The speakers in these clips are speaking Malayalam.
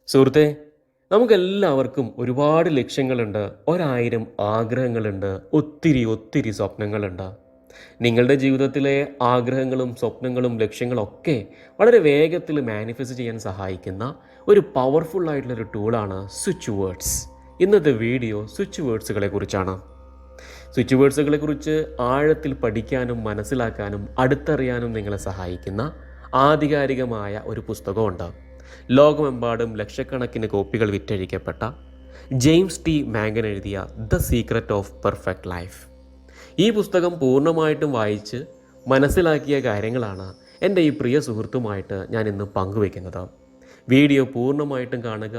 സുഹൃത്തേ, നമുക്കെല്ലാവർക്കും ഒരുപാട് ലക്ഷ്യങ്ങളുണ്ട്. 1000 ആഗ്രഹങ്ങളുണ്ട്. ഒത്തിരി ഒത്തിരി സ്വപ്നങ്ങളുണ്ട്. നിങ്ങളുടെ ജീവിതത്തിലെ ആഗ്രഹങ്ങളും സ്വപ്നങ്ങളും ലക്ഷ്യങ്ങളൊക്കെ വളരെ വേഗത്തിൽ മാനിഫെസ്റ്റ് ചെയ്യാൻ സഹായിക്കുന്ന ഒരു പവർഫുൾ ആയിട്ടുള്ളൊരു ടൂളാണ് സ്വിച്ച് വേർഡ്സ്. ഇന്നത്തെ വീഡിയോ സ്വിച്ച് വേർഡ്സുകളെ കുറിച്ചാണ്. സ്വിച്ച് വേർഡ്സുകളെ കുറിച്ച് ആഴത്തിൽ പഠിക്കാനും മനസ്സിലാക്കാനും അടുത്തറിയാനും നിങ്ങളെ സഹായിക്കുന്ന ആധികാരികമായ ഒരു പുസ്തകമുണ്ട്. ലോകമെമ്പാടും ലക്ഷക്കണക്കിന് കോപ്പികൾ വിറ്റഴിക്കപ്പെട്ട ജെയിംസ് ടി മാഗൻ എഴുതിയ the secret of perfect life. ഈ പുസ്തകം പൂർണ്ണമായിട്ടും വായിച്ച് മനസ്സിലാക്കിയ കാര്യങ്ങളാണ് എൻ്റെ ഈ പ്രിയ സുഹൃത്തുമായിട്ട് ഞാൻ ഇന്ന് പങ്കുവയ്ക്കുന്നത്. വീഡിയോ പൂർണ്ണമായിട്ടും കാണുക.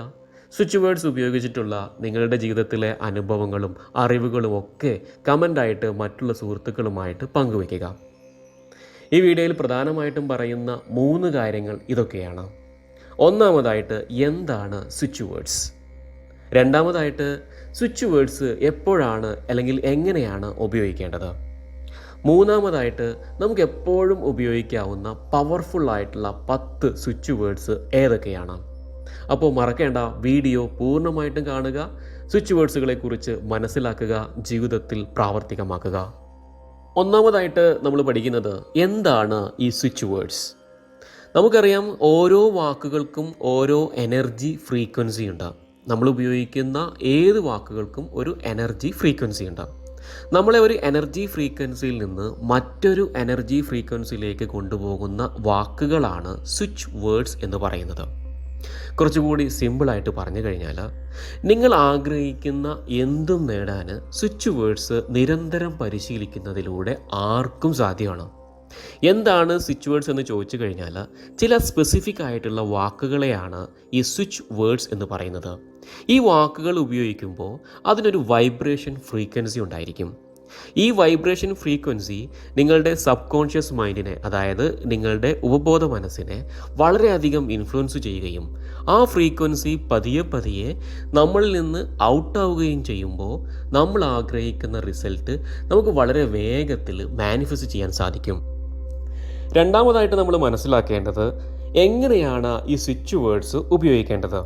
സ്വിച്ച് വേർഡ്സ് ഉപയോഗിച്ചിട്ടുള്ള നിങ്ങളുടെ ജീവിതത്തിലെ അനുഭവങ്ങളും അറിവുകളും ഒക്കെ കമൻ്റായിട്ട് മറ്റുള്ള സുഹൃത്തുക്കളുമായിട്ട് പങ്കുവയ്ക്കുക. ഈ വീഡിയോയിൽ പ്രധാനമായിട്ടും പറയുന്ന 3 കാര്യങ്ങൾ ഇതൊക്കെയാണ്. ഒന്നാമതായിട്ട്, എന്താണ് സ്വിച്ച് വേർഡ്സ്? രണ്ടാമതായിട്ട്, സ്വിച്ച് വേർഡ്സ് എപ്പോഴാണ് അല്ലെങ്കിൽ എങ്ങനെയാണ് ഉപയോഗിക്കേണ്ടത്? മൂന്നാമതായിട്ട്, നമുക്ക് എപ്പോഴും ഉപയോഗിക്കാവുന്ന പവർഫുൾ ആയിട്ടുള്ള 10 സ്വിച്ച് വേർഡ്സ് ഏതൊക്കെയാണ്? അപ്പോൾ മറക്കേണ്ട, വീഡിയോ പൂർണ്ണമായിട്ടും കാണുക. സ്വിച്ച് വേർഡ്സുകളെക്കുറിച്ച് മനസ്സിലാക്കുക, ജീവിതത്തിൽ പ്രാവർത്തികമാക്കുക. ഒന്നാമതായിട്ട് നമ്മൾ പഠിക്കുന്നത് എന്താണ് ഈ സ്വിച്ച് വേർഡ്സ്. നമുക്കറിയാം, ഓരോ വാക്കുകൾക്കും ഓരോ എനർജി ഫ്രീക്വൻസി ഉണ്ട്. നമ്മൾ ഉപയോഗിക്കുന്ന ഏത് വാക്കുകൾക്കും ഒരു എനർജി ഫ്രീക്വൻസി ഉണ്ട്. നമ്മളെ ഒരു എനർജി ഫ്രീക്വൻസിയിൽ നിന്ന് മറ്റൊരു എനർജി ഫ്രീക്വൻസിയിലേക്ക് കൊണ്ടുപോകുന്ന വാക്കുകളാണ് സ്വിച്ച് വേർഡ്സ് എന്ന് പറയുന്നത്. കുറച്ചുകൂടി സിമ്പിളായിട്ട് പറഞ്ഞു കഴിഞ്ഞാൽ, നിങ്ങൾ ആഗ്രഹിക്കുന്ന എന്തും നേടാൻ സ്വിച്ച് വേർഡ്സ് നിരന്തരം പരിശീലിക്കുന്നതിലൂടെ ആർക്കും സാധ്യമാണ്. എന്താണ് സ്വിച്ച് വേർഡ്സ് എന്ന് ചോദിച്ചു കഴിഞ്ഞാൽ, ചില സ്പെസിഫിക് ആയിട്ടുള്ള വാക്കുകളെയാണ് ഈ സ്വിച്ച് വേർഡ്സ് എന്ന് പറയുന്നത്. ഈ വാക്കുകൾ ഉപയോഗിക്കുമ്പോൾ അതിനൊരു വൈബ്രേഷൻ ഫ്രീക്വൻസി ഉണ്ടായിരിക്കും. ഈ വൈബ്രേഷൻ ഫ്രീക്വൻസി നിങ്ങളുടെ സബ് കോൺഷ്യസ് മൈൻഡിനെ, അതായത് നിങ്ങളുടെ ഉപബോധ മനസ്സിനെ വളരെയധികം ഇൻഫ്ലുവൻസ് ചെയ്യുകയും ആ ഫ്രീക്വൻസി പതിയെ പതിയെ നമ്മളിൽ നിന്ന് ഔട്ടാവുകയും ചെയ്യുമ്പോൾ നമ്മൾ ആഗ്രഹിക്കുന്ന റിസൾട്ട് നമുക്ക് വളരെ വേഗത്തിൽ മാനിഫെസ്റ്റ് ചെയ്യാൻ സാധിക്കും. രണ്ടാമതായിട്ട് നമ്മൾ മനസ്സിലാക്കേണ്ടത്, എങ്ങനെയാണ് ഈ സ്വിച്ച് വേർഡ്സ് ഉപയോഗിക്കേണ്ടത്.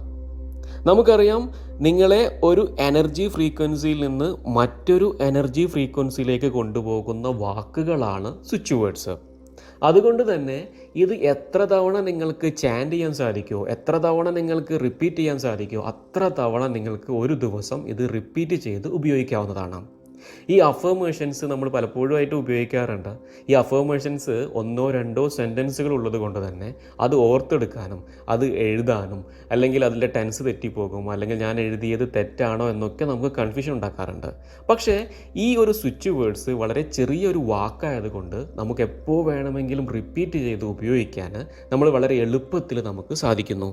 നമുക്കറിയാം, നിങ്ങളെ ഒരു എനർജി ഫ്രീക്വൻസിയിൽ നിന്ന് മറ്റൊരു എനർജി ഫ്രീക്വൻസിയിലേക്ക് കൊണ്ടുപോകുന്ന വാക്കുകളാണ് സ്വിച്ച് വേർഡ്സ്. അതുകൊണ്ട് തന്നെ ഇത് എത്ര തവണ നിങ്ങൾക്ക് ചാൻറ്റ് ചെയ്യാൻ സാധിക്കുമോ, എത്ര തവണ നിങ്ങൾക്ക് റിപ്പീറ്റ് ചെയ്യാൻ സാധിക്കുമോ, അത്ര തവണ നിങ്ങൾക്ക് ഒരു ദിവസം ഇത് റിപ്പീറ്റ് ചെയ്ത് ഉപയോഗിക്കാവുന്നതാണ്. ഈ അഫർമേഷൻസ് നമ്മൾ പലപ്പോഴുമായിട്ട് ഉപയോഗിക്കാറുണ്ട്. ഈ അഫർമേഷൻസ് 1-2 സെൻറ്റൻസുകൾ ഉള്ളത് കൊണ്ട് തന്നെ അത് ഓർത്തെടുക്കാനും അത് എഴുതാനും, അല്ലെങ്കിൽ അതിൻ്റെ ടെൻസ് തെറ്റിപ്പോകും, അല്ലെങ്കിൽ ഞാൻ എഴുതിയത് തെറ്റാണോ എന്നൊക്കെ നമുക്ക് കൺഫ്യൂഷൻ ഉണ്ടാക്കാറുണ്ട്. പക്ഷേ ഈ ഒരു സ്വിച്ച് വേർഡ്സ് വളരെ ചെറിയൊരു വാക്കായതുകൊണ്ട് നമുക്ക് എപ്പോൾ വേണമെങ്കിലും റിപ്പീറ്റ് ചെയ്ത് ഉപയോഗിക്കാൻ നമ്മൾ വളരെ എളുപ്പത്തിൽ നമുക്ക് സാധിക്കുന്നു.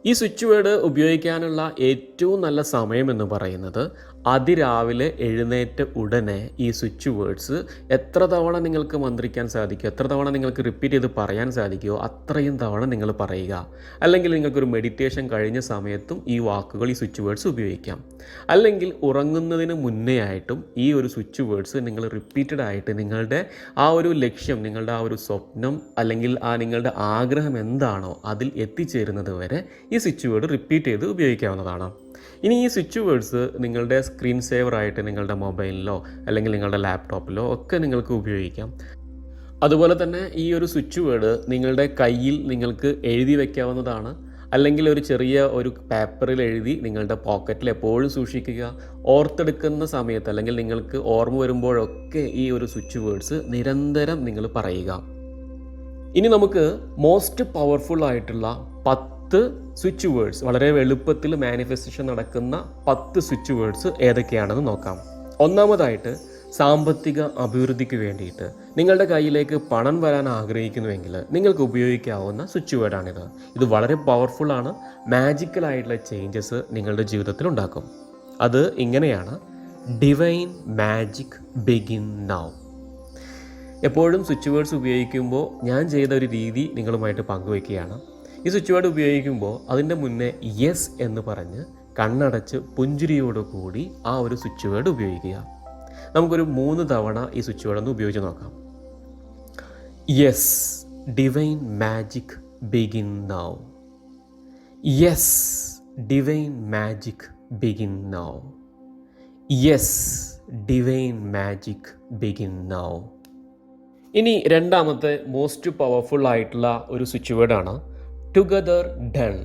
ഈ സ്വിച്ച് വേർഡ് ഉപയോഗിക്കാനുള്ള ഏറ്റവും നല്ല സമയം എന്ന് പറയുന്നത് അതിരാവിലെ എഴുന്നേറ്റ ഉടനെ ഈ സ്വിച്ച് വേർഡ്സ് എത്ര തവണ നിങ്ങൾക്ക് മന്ത്രിക്കാൻ സാധിക്കുമോ, എത്ര തവണ നിങ്ങൾക്ക് റിപ്പീറ്റ് ചെയ്ത് പറയാൻ സാധിക്കുമോ അത്രയും തവണ നിങ്ങൾ പറയുക. അല്ലെങ്കിൽ നിങ്ങൾക്കൊരു മെഡിറ്റേഷൻ കഴിഞ്ഞ സമയത്തും ഈ വാക്കുകൾ, ഈ സ്വിച്ച് വേർഡ്സ് ഉപയോഗിക്കാം. അല്ലെങ്കിൽ ഉറങ്ങുന്നതിന് മുന്നേ ആയിട്ടും ഈ ഒരു സ്വിച്ച് വേർഡ്സ് നിങ്ങൾ റിപ്പീറ്റഡ് ആയിട്ട് നിങ്ങളുടെ ആ ഒരു ലക്ഷ്യം, നിങ്ങളുടെ ആ ഒരു സ്വപ്നം, അല്ലെങ്കിൽ നിങ്ങളുടെ ആഗ്രഹം എന്താണോ അതിൽ എത്തിച്ചേരുന്നത് വരെ ഈ സ്വിച്ച് വേർഡ് റിപ്പീറ്റ് ചെയ്ത് ഉപയോഗിക്കാവുന്നതാണ്. ഇനി ഈ സ്വിച്ച് വേർഡ്സ് നിങ്ങളുടെ സ്ക്രീൻ സേവറായിട്ട് നിങ്ങളുടെ മൊബൈലിലോ അല്ലെങ്കിൽ നിങ്ങളുടെ ലാപ്ടോപ്പിലോ ഒക്കെ നിങ്ങൾക്ക് ഉപയോഗിക്കാം. അതുപോലെ തന്നെ ഈ ഒരു സ്വിച്ച് വേർഡ് നിങ്ങളുടെ കയ്യിൽ നിങ്ങൾക്ക് എഴുതി വയ്ക്കാവുന്നതാണ്. അല്ലെങ്കിൽ ഒരു ചെറിയ ഒരു പേപ്പറിൽ എഴുതി നിങ്ങളുടെ പോക്കറ്റിൽ എപ്പോഴും സൂക്ഷിക്കുക. ഓർത്തെടുക്കുന്ന സമയത്ത് അല്ലെങ്കിൽ നിങ്ങൾക്ക് ഓർമ്മ വരുമ്പോഴൊക്കെ ഈ ഒരു സ്വിച്ച് വേർഡ്സ് നിരന്തരം നിങ്ങൾ പറയുക. ഇനി നമുക്ക് മോസ്റ്റ് പവർഫുൾ ആയിട്ടുള്ള 10 സ്വിച്ച് വേർഡ്സ്, വളരെ എളുപ്പത്തിൽ മാനിഫെസ്റ്റേഷൻ നടക്കുന്ന 10 സ്വിച്ച് വേർഡ്സ് ഏതൊക്കെയാണെന്ന് നോക്കാം. ഒന്നാമതായിട്ട്, സാമ്പത്തിക അഭിവൃദ്ധിക്ക് വേണ്ടിയിട്ട് നിങ്ങളുടെ കയ്യിലേക്ക് പണം വരാൻ ആഗ്രഹിക്കുന്നുവെങ്കിൽ നിങ്ങൾക്ക് ഉപയോഗിക്കാവുന്ന സ്വിച്ച് വേർഡാണിത്. ഇത് വളരെ പവർഫുള്ളാണ്. മാജിക്കലായിട്ടുള്ള ചേഞ്ചസ് നിങ്ങളുടെ ജീവിതത്തിൽ ഉണ്ടാക്കും. അത് ഇങ്ങനെയാണ്: ഡിവൈൻ മാജിക് ബിഗിൻ നൗ. എപ്പോഴും സ്വിച്ച് വേർഡ്സ് ഉപയോഗിക്കുമ്പോൾ ഞാൻ ചെയ്ത ഒരു രീതി നിങ്ങളുമായിട്ട് പങ്കുവയ്ക്കുകയാണ്. ഈ സ്വിച്ച് വേർഡ് ഉപയോഗിക്കുമ്പോൾ അതിൻ്റെ മുന്നേ യെസ് എന്ന് പറഞ്ഞ് കണ്ണടച്ച് പുഞ്ചിരിയോടുകൂടി ആ ഒരു സ്വിച്ച് വേർഡ് ഉപയോഗിക്കുക. നമുക്കൊരു 3 തവണ ഈ സ്വിച്ച് വേർഡ് ഒന്ന് ഉപയോഗിച്ച് നോക്കാം. Yes, divine magic begin now. Yes, divine magic begin now. Yes, divine magic begin now. ഇനി രണ്ടാമത്തെ മോസ്റ്റ് പവർഫുൾ ആയിട്ടുള്ള ഒരു സ്വിച്ച് വേർഡാണ് ടുഗദർ ഡൺ.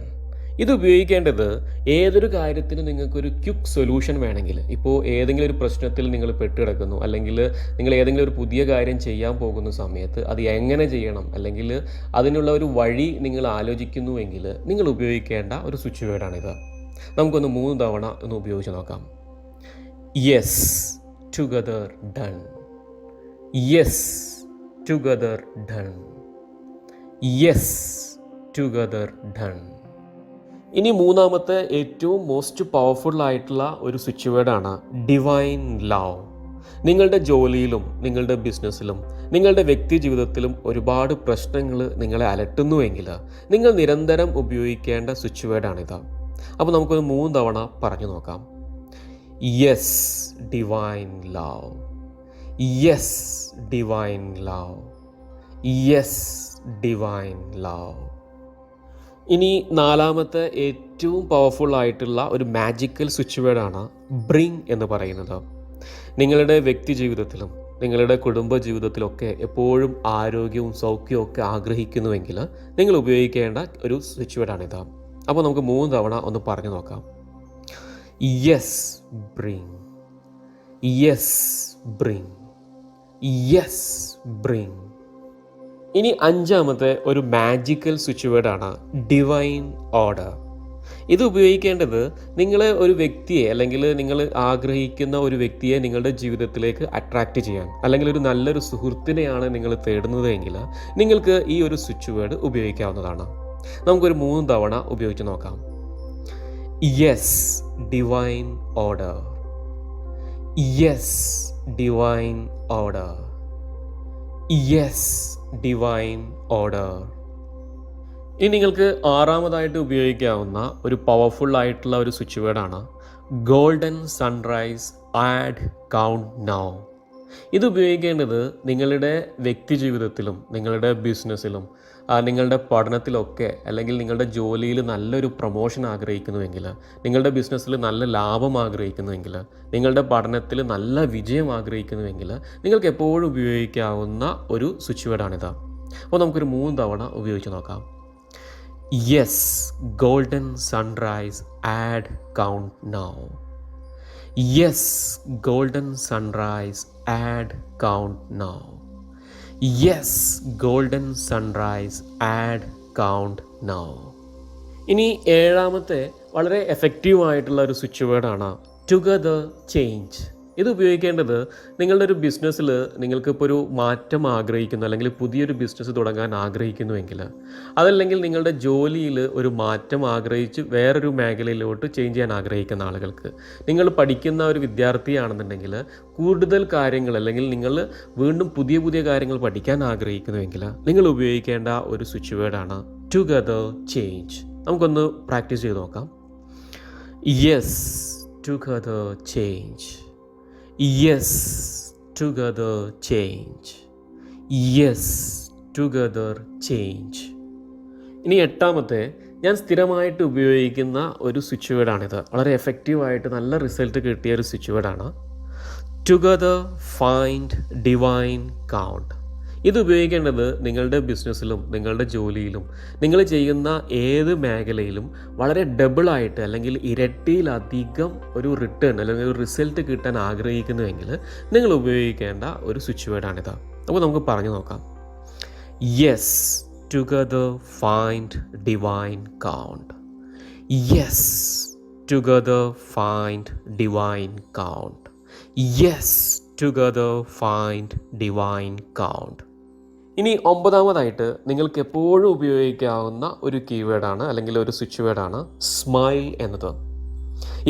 ഇത് ഉപയോഗിക്കേണ്ടത് ഏതൊരു കാര്യത്തിനും നിങ്ങൾക്കൊരു ക്വിക്ക് സൊല്യൂഷൻ വേണമെങ്കിൽ, ഇപ്പോൾ ഏതെങ്കിലും ഒരു പ്രശ്നത്തിൽ നിങ്ങൾ പെട്ടുകിടക്കുന്നു, അല്ലെങ്കിൽ നിങ്ങൾ ഏതെങ്കിലും ഒരു പുതിയ കാര്യം ചെയ്യാൻ പോകുന്ന സമയത്ത് അത് എങ്ങനെ ചെയ്യണം, അല്ലെങ്കിൽ അതിനുള്ള ഒരു വഴി നിങ്ങൾ ആലോചിക്കുന്നുവെങ്കിൽ നിങ്ങൾ ഉപയോഗിക്കേണ്ട ഒരു സ്വിച്ച് വേർഡാണിത്. നമുക്കൊന്ന് 3 തവണ ഒന്ന് ഉപയോഗിച്ച് നോക്കാം. Yes, together done. Yes, together done. Yes, together done. ഇനി മൂന്നാമത്തെ ഏറ്റവും മോസ്റ്റ് പവർഫുൾ ആയിട്ടുള്ള ഒരു സ്വിച്ച് വേർഡാണ് ഡിവൈൻ ലവ്. നിങ്ങളുടെ ജോലിയിലും നിങ്ങളുടെ ബിസിനസ്സിലും നിങ്ങളുടെ വ്യക്തി ജീവിതത്തിലും ഒരുപാട് പ്രശ്നങ്ങൾ നിങ്ങളെ അലട്ടുന്നുവെങ്കിൽ നിങ്ങൾ നിരന്തരം ഉപയോഗിക്കേണ്ട സ്വിച്ച് വേർഡാണിത്. അപ്പോൾ നമുക്കൊരു 3 തവണ പറഞ്ഞു നോക്കാം. Yes, divine love. Yes, divine love. Yes, divine love. ഇനി നാലാമത്തെ ഏറ്റവും പവർഫുൾ ആയിട്ടുള്ള ഒരു മാജിക്കൽ സ്വിച്ച് വേർഡാണ് ബ്രിങ് എന്ന് പറയുന്നത്. നിങ്ങളുടെ വ്യക്തി ജീവിതത്തിലും നിങ്ങളുടെ കുടുംബ ജീവിതത്തിലൊക്കെ എപ്പോഴും ആരോഗ്യവും സൗഖ്യവും ഒക്കെ ആഗ്രഹിക്കുന്നുവെങ്കിൽ നിങ്ങൾ ഉപയോഗിക്കേണ്ട ഒരു സ്വിച്ച് വേർഡാണിത്. അപ്പോൾ നമുക്ക് 3 തവണ ഒന്ന് പറഞ്ഞു നോക്കാം. Yes, bring. Yes, bring. Yes, bring. ഇനി അഞ്ചാമത്തെ ഒരു മാജിക്കൽ സ്വിച്ച് വേർഡാണ് ഡിവൈൻ ഓർഡർ. ഇത് ഉപയോഗിക്കേണ്ടത് നിങ്ങൾ ഒരു വ്യക്തിയെ, അല്ലെങ്കിൽ നിങ്ങൾ ആഗ്രഹിക്കുന്ന ഒരു വ്യക്തിയെ നിങ്ങളുടെ ജീവിതത്തിലേക്ക് അട്രാക്റ്റ് ചെയ്യാൻ, അല്ലെങ്കിൽ ഒരു നല്ലൊരു സുഹൃത്തിനെയാണ് നിങ്ങൾ തേടുന്നതെങ്കിൽ നിങ്ങൾക്ക് ഈ ഒരു സ്വിച്ച് വേർഡ് ഉപയോഗിക്കാവുന്നതാണ്. നമുക്കൊരു 3 തവണ ഉപയോഗിച്ച് നോക്കാം. Yes, divine order. Yes, divine order. Yes, divine order. ഇനി നിങ്ങൾക്ക് ആറാമതായിട്ട് ഉപയോഗിക്കാവുന്ന ഒരു പവർഫുൾ ആയിട്ടുള്ള ഒരു സ്വിച്ച് വേർഡാണ് golden sunrise add count now. ഇത് ഉപയോഗിക്കേണ്ടത് നിങ്ങളുടെ വ്യക്തി ജീവിതത്തിലും നിങ്ങളുടെ ബിസിനസ്സിലും നിങ്ങളുടെ പഠനത്തിലൊക്കെ, അല്ലെങ്കിൽ നിങ്ങളുടെ ജോലിയിൽ നല്ലൊരു പ്രൊമോഷൻ ആഗ്രഹിക്കുന്നുവെങ്കിൽ, നിങ്ങളുടെ ബിസിനസ്സിൽ നല്ല ലാഭം ആഗ്രഹിക്കുന്നുവെങ്കിൽ, നിങ്ങളുടെ പഠനത്തിൽ നല്ല വിജയം ആഗ്രഹിക്കുന്നുവെങ്കിൽ നിങ്ങൾക്ക് എപ്പോഴും ഉപയോഗിക്കാവുന്ന ഒരു സ്വിച്ച് വേർഡാണിത്. അപ്പോൾ നമുക്കൊരു 3 തവണ ഉപയോഗിച്ച് നോക്കാം. Yes, golden sunrise add count now. Yes, golden sunrise add count now. Yes, golden sunrise add count now. ഇനി ഏഴാമത്തെ വളരെ എഫക്റ്റീവ് ആയിട്ടുള്ള ഒരു സ്വിച്ച് വേർഡാണ് ടുഗദർ ചേഞ്ച്. ഇത് ഉപയോഗിക്കേണ്ടത് നിങ്ങളുടെ ഒരു ബിസിനസ്സിൽ നിങ്ങൾക്കിപ്പോൾ ഒരു മാറ്റം ആഗ്രഹിക്കുന്നു, അല്ലെങ്കിൽ പുതിയൊരു ബിസിനസ് തുടങ്ങാൻ ആഗ്രഹിക്കുന്നുവെങ്കിൽ, അതല്ലെങ്കിൽ നിങ്ങളുടെ ജോലിയിൽ ഒരു മാറ്റം ആഗ്രഹിച്ച് വേറൊരു മേഖലയിലോട്ട് ചേഞ്ച് ചെയ്യാൻ ആഗ്രഹിക്കുന്ന ആളുകൾക്ക്, നിങ്ങൾ പഠിക്കുന്ന ഒരു വിദ്യാർത്ഥിയാണെന്നുണ്ടെങ്കിൽ കൂടുതൽ കാര്യങ്ങൾ, അല്ലെങ്കിൽ നിങ്ങൾ വീണ്ടും പുതിയ പുതിയ കാര്യങ്ങൾ പഠിക്കാൻ ആഗ്രഹിക്കുന്നുവെങ്കിൽ നിങ്ങൾ ഉപയോഗിക്കേണ്ട ഒരു സ്വിച്ച് വേർഡാണ് ടുഗദർ ചേഞ്ച്. നമുക്കൊന്ന് പ്രാക്ടീസ് ചെയ്ത് നോക്കാം. Yes, together change. Yes, together change. Yes, together change. ഇനി എട്ടാമത്തെ ഞാൻ സ്ഥിരമായിട്ട് ഉപയോഗിക്കുന്ന ഒരു സ്വിച്ച് വേർഡാണിത്. വളരെ എഫക്റ്റീവായിട്ട് നല്ല റിസൾട്ട് കിട്ടിയ ഒരു സ്വിച്ച് വേർഡാണ് ടുഗദർ ഫൈൻഡ് ഡിവൈൻ കൗണ്ട്. ഇത് ഉപയോഗിക്കേണ്ടത് നിങ്ങളുടെ ബിസിനസ്സിലും നിങ്ങളുടെ ജോലിയിലും നിങ്ങൾ ചെയ്യുന്ന ഏത് മേഖലയിലും വളരെ ഡബിളായിട്ട്, അല്ലെങ്കിൽ ഇരട്ടിയിലധികം ഒരു റിട്ടേൺ, അല്ലെങ്കിൽ ഒരു റിസൾട്ട് കിട്ടാൻ ആഗ്രഹിക്കുന്നുവെങ്കിൽ നിങ്ങൾ ഉപയോഗിക്കേണ്ട ഒരു സ്വിച്ച് വേർഡാണിത്. അപ്പോൾ നമുക്ക് പറഞ്ഞു നോക്കാം. Yes, together find divine count. Yes, together find divine count. Yes, together find divine count. ഇനി ഒമ്പതാമതായിട്ട് നിങ്ങൾക്ക് എപ്പോഴും ഉപയോഗിക്കാവുന്ന ഒരു കീവേഡാണ്, അല്ലെങ്കിൽ ഒരു സ്വിച്ച് വേർഡാണ് സ്മൈൽ എന്നത്.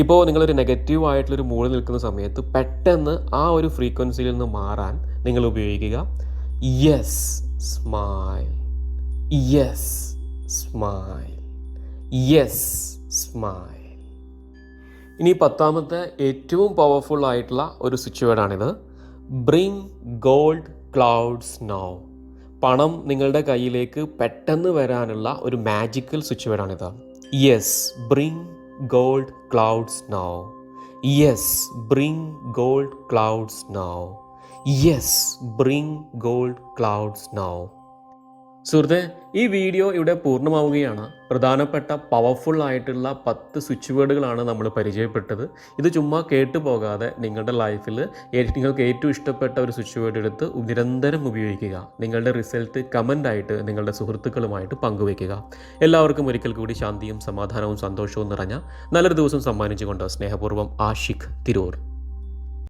ഇപ്പോൾ നിങ്ങളൊരു നെഗറ്റീവ് ആയിട്ടുള്ളൊരു മൂഡിൽ നിൽക്കുന്ന സമയത്ത് പെട്ടെന്ന് ആ ഒരു ഫ്രീക്വൻസിയിൽ നിന്ന് മാറാൻ നിങ്ങൾ ഉപയോഗിക്കുക yes smile. Yes smile. Yes smile. ഇനി പത്താമത്തെ ഏറ്റവും പവർഫുൾ ആയിട്ടുള്ള ഒരു സ്വിച്ച് വേർഡാണിത് ബ്രിങ് ഗോൾഡ് ക്ലൗഡ്സ് നൗ. പണം നിങ്ങളുടെ കയ്യിലേക്ക് പെട്ടെന്ന് വരാനുള്ള ഒരു മാജിക്കൽ സ്വിച്ച് വേർഡാണിത്. Yes, bring gold clouds now. Yes, bring gold clouds now. Yes, bring gold clouds now. സുഹൃത്തെ, ഈ വീഡിയോ ഇവിടെ പൂർണ്ണമാവുകയാണ്. പ്രധാനപ്പെട്ട പവർഫുൾ ആയിട്ടുള്ള 10 സ്വിച്ച് വേർഡുകളാണ് നമ്മൾ പരിചയപ്പെട്ടത്. ഇത് ചുമ്മാ കേട്ടു പോകാതെ നിങ്ങളുടെ ലൈഫിൽ നിങ്ങൾക്ക് ഏറ്റവും ഇഷ്ടപ്പെട്ട ഒരു സ്വിച്ച് വേർഡ് എടുത്ത് നിരന്തരം ഉപയോഗിക്കുക. നിങ്ങളുടെ റിസൾട്ട് കമൻ്റായിട്ട് നിങ്ങളുടെ സുഹൃത്തുക്കളുമായിട്ട് പങ്കുവയ്ക്കുക. എല്ലാവർക്കും ഒരിക്കൽ കൂടി ശാന്തിയും സമാധാനവും സന്തോഷവും നിറഞ്ഞ നല്ലൊരു ദിവസം സമ്മാനിച്ചുകൊണ്ട് സ്നേഹപൂർവ്വം ആഷിഖ് തിരൂർ.